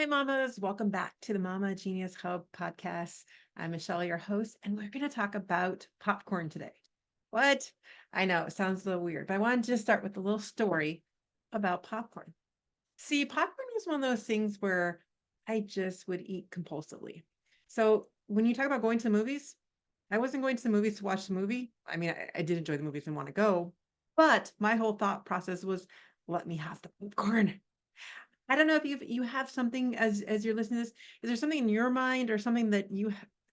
Hi, mamas. Welcome back to the Mama Genius Hub podcast. I'm Michelle, your host, and we're going to talk about popcorn today. What? I know it sounds a little weird, but I wanted to just start with a little story about popcorn. See, popcorn was one of those things where I just would eat compulsively. So when you talk about going to the movies, I wasn't going to the movies to watch the movie. I mean, I did enjoy the movies and want to go, but my whole thought process was let me have the popcorn. I don't know if you have something as you're listening to this. Is there something in your mind or something that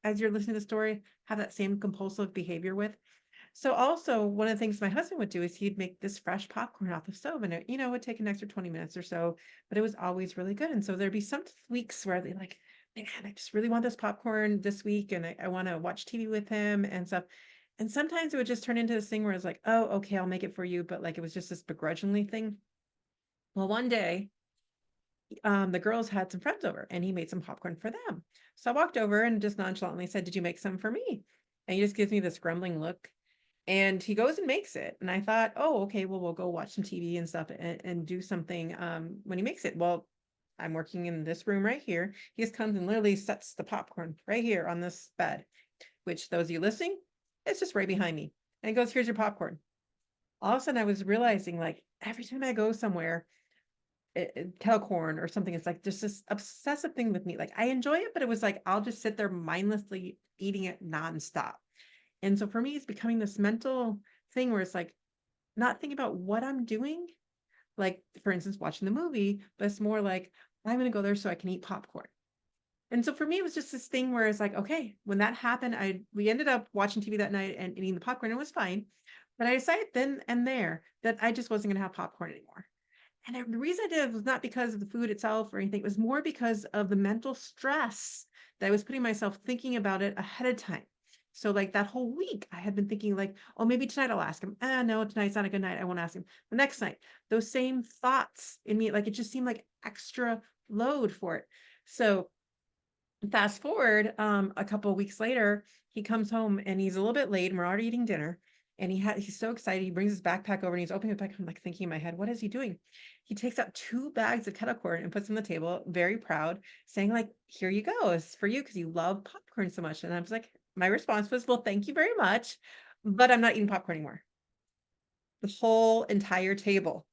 as you're listening to the story, have that same compulsive behavior with? So also one of the things my husband would do is he'd make this fresh popcorn off the stove and it would take an extra 20 minutes or so, but it was always really good. And so there'd be some weeks where they like, man, I just really want this popcorn this week and I want to watch TV with him and stuff. And sometimes it would just turn into this thing where it's like, oh, okay, I'll make it for you. But like it was just this begrudgingly thing. Well, one day the girls had some friends over and he made some popcorn for them. So I walked over and just nonchalantly said, "Did you make some for me?" And he just gives me this grumbling look and he goes and makes it. And I thought, oh, okay, well, we'll go watch some TV and stuff and do something when he makes it. Well, I'm working in this room right here. He just comes and literally sets the popcorn right here on this bed, which those of you listening, it's just right behind me. And he goes, "Here's your popcorn." All of a sudden I was realizing like every time I go somewhere, kettle corn or something. It's like just this obsessive thing with me. Like I enjoy it, but it was like I'll just sit there mindlessly eating it nonstop. And so for me, it's becoming this mental thing where it's like not thinking about what I'm doing, like for instance, watching the movie, but it's more like I'm going to go there so I can eat popcorn. And so for me, it was just this thing where it's like, okay, when that happened, we ended up watching TV that night and eating the popcorn. It was fine, but I decided then and there that I just wasn't going to have popcorn anymore. And the reason I did it was not because of the food itself or anything. It was more because of the mental stress that I was putting myself thinking about it ahead of time. So like that whole week, I had been thinking like, oh, maybe tonight I'll ask him. Ah, no, tonight's not a good night. I won't ask him. The next night, those same thoughts in me, like it just seemed like extra load for it. So fast forward a couple of weeks later, he comes home and he's a little bit late and we're already eating dinner. And he's so excited. He brings his backpack over and he's opening it back. I'm like thinking in my head, what is he doing? He takes out 2 bags of kettle corn and puts them on the table, very proud, saying, like, here you go. It's for you because you love popcorn so much. And I was like, my response was, well, thank you very much. But I'm not eating popcorn anymore. The whole entire table,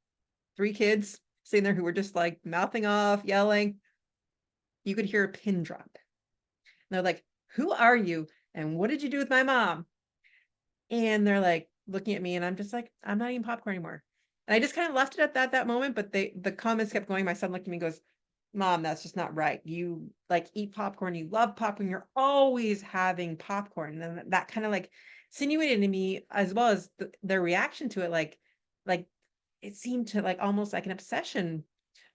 3 kids sitting there who were just like mouthing off, yelling. You could hear a pin drop. And they're like, who are you? And what did you do with my mom? And they're like looking at me, and I'm just like, I'm not eating popcorn anymore. And I just kind of left it at that moment. But the comments kept going. My son looked at me and goes, Mom, that's just not right. You like eat popcorn, you love popcorn, you're always having popcorn. And then that kind of like insinuated to me as well as their reaction to it, like it seemed to like almost like an obsession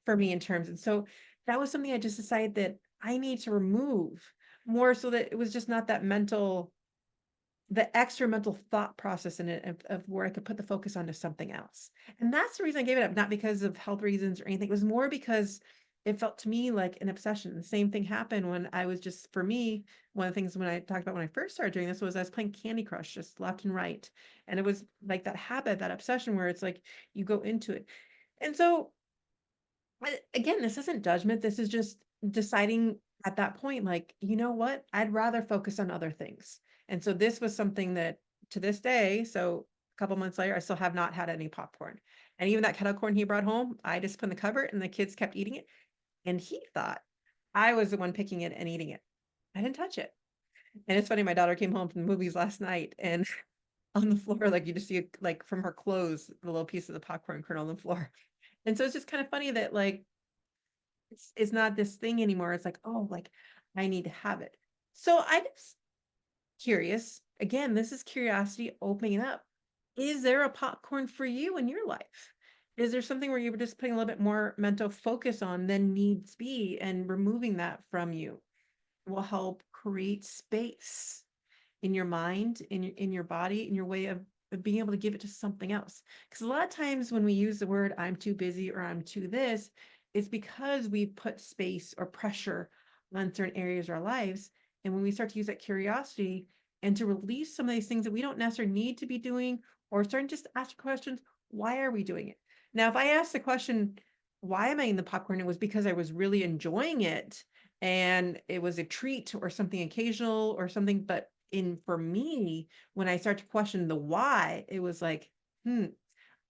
for me in terms. And so that was something I just decided that I need to remove more so that it was just not that the extra mental thought process in it of where I could put the focus onto something else. And that's the reason I gave it up, not because of health reasons or anything. It was more because it felt to me like an obsession. The same thing happened when I was just, for me, one of the things when I talked about when I first started doing this was I was playing Candy Crush just left and right. And it was like that habit, that obsession where it's like you go into it. And so again, this isn't judgment. This is just deciding at that point, like, you know what? I'd rather focus on other things. And so this was something that to this day, so a couple months later, I still have not had any popcorn. And even that kettle corn he brought home, I just put in the cupboard and the kids kept eating it. And he thought I was the one picking it and eating it. I didn't touch it. And it's funny, my daughter came home from the movies last night and on the floor, like you just see it, like from her clothes, the little piece of the popcorn kernel on the floor. And so it's just kind of funny that like it's not this thing anymore. It's like, oh, like I need to have it. So I'm just curious. Again, this is curiosity opening up. Is there a popcorn for you in your life? Is there something where you were just putting a little bit more mental focus on than needs be and removing that from you will help create space in your mind, in your body, in your way of being able to give it to something else. Because a lot of times when we use the word I'm too busy or I'm too this, it's because we put space or pressure on certain areas of our lives. And when we start to use that curiosity and to release some of these things that we don't necessarily need to be doing, or starting just to ask questions, why are we doing it? Now, if I ask the question, why am I eating the popcorn? It was because I was really enjoying it and it was a treat or something occasional or something. But for me, when I start to question the why, it was like, hmm,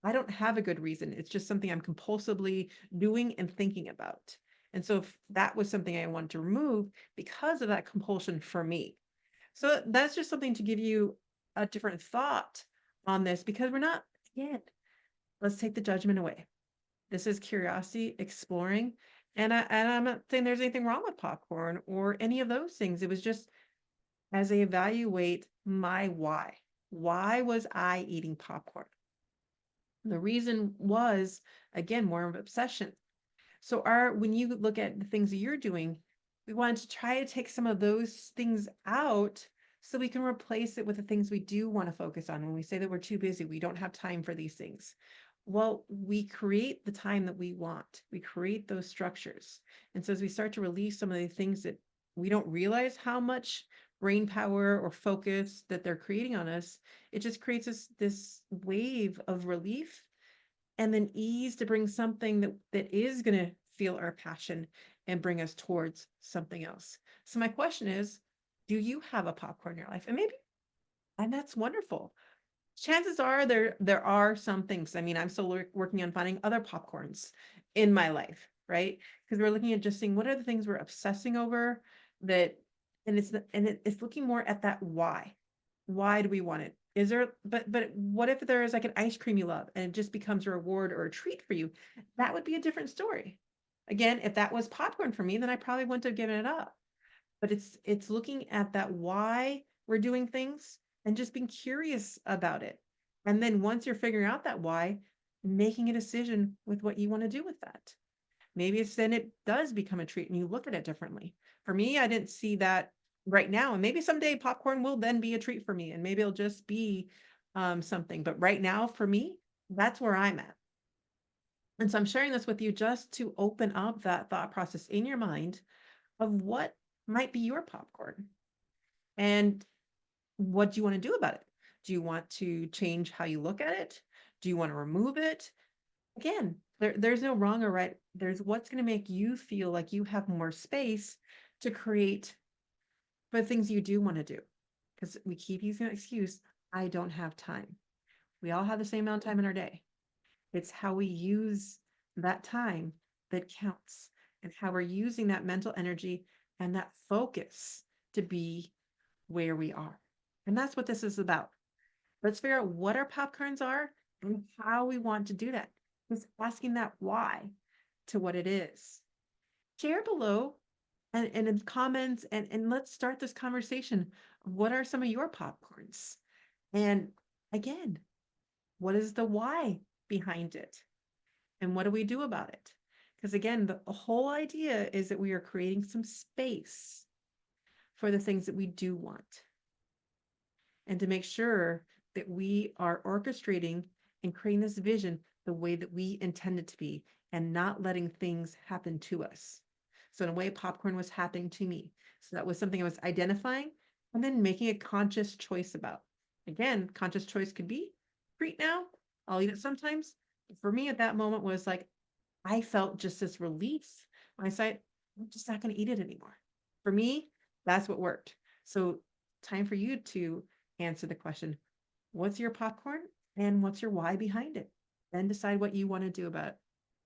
I don't have a good reason. It's just something I'm compulsively doing and thinking about. And so if that was something I wanted to remove because of that compulsion for me. So that's just something to give you a different thought on this because we're not, again, let's take the judgment away. This is curiosity, exploring. And I'm not saying there's anything wrong with popcorn or any of those things. It was just as I evaluate my why. Why was I eating popcorn? The reason was, again, more of obsession. So when you look at the things that you're doing, we want to try to take some of those things out so we can replace it with the things we do want to focus on. When we say that we're too busy, we don't have time for these things. Well, we create the time that we want. We create those structures. And so as we start to release some of the things that we don't realize how much brain power or focus that they're creating on us, it just creates this wave of relief and then ease to bring something that is going to feel our passion and bring us towards something else. So my question is, do you have a popcorn in your life? And that's wonderful. Chances are there are some things. I mean, I'm still working on finding other popcorns in my life, right? Because we're looking at just seeing what are the things we're obsessing over that, and it's looking more at that why. Why do we want it? Is there, but what if there is like an ice cream you love and it just becomes a reward or a treat for you? That would be a different story. Again, if that was popcorn for me, then I probably wouldn't have given it up. But it's looking at that why we're doing things and just being curious about it. And then once you're figuring out that why, making a decision with what you want to do with that. Maybe it's then it does become a treat and you look at it differently. For me, I didn't see that right now. And maybe someday popcorn will then be a treat for me and maybe it'll just be something. But right now, for me, that's where I'm at. And so I'm sharing this with you just to open up that thought process in your mind of what might be your popcorn and what do you want to do about it? Do you want to change how you look at it? Do you want to remove it? Again, there's no wrong or right. There's what's going to make you feel like you have more space to create for the things you do want to do. Because we keep using that excuse, I don't have time. We all have the same amount of time in our day. It's how we use that time that counts and how we're using that mental energy and that focus to be where we are. And that's what this is about. Let's figure out what our popcorns are and how we want to do that. Just asking that why to what it is. Share below and in comments and let's start this conversation. What are some of your popcorns? And again, what is the why behind it? And what do we do about it? Because again, the whole idea is that we are creating some space for the things that we do want. And to make sure that we are orchestrating and creating this vision the way that we intend it to be and not letting things happen to us. So in a way, popcorn was happening to me. So that was something I was identifying and then making a conscious choice about. Again, conscious choice could be treat now. I'll eat it sometimes. But for me at that moment was like, I felt just this relief when I said, I'm just not going to eat it anymore. For me, that's what worked. So time for you to answer the question, what's your popcorn and what's your why behind it? Then decide what you want to do about it.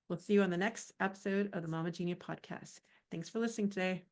We'll see you on the next episode of the Mama Genia podcast. Thanks for listening today.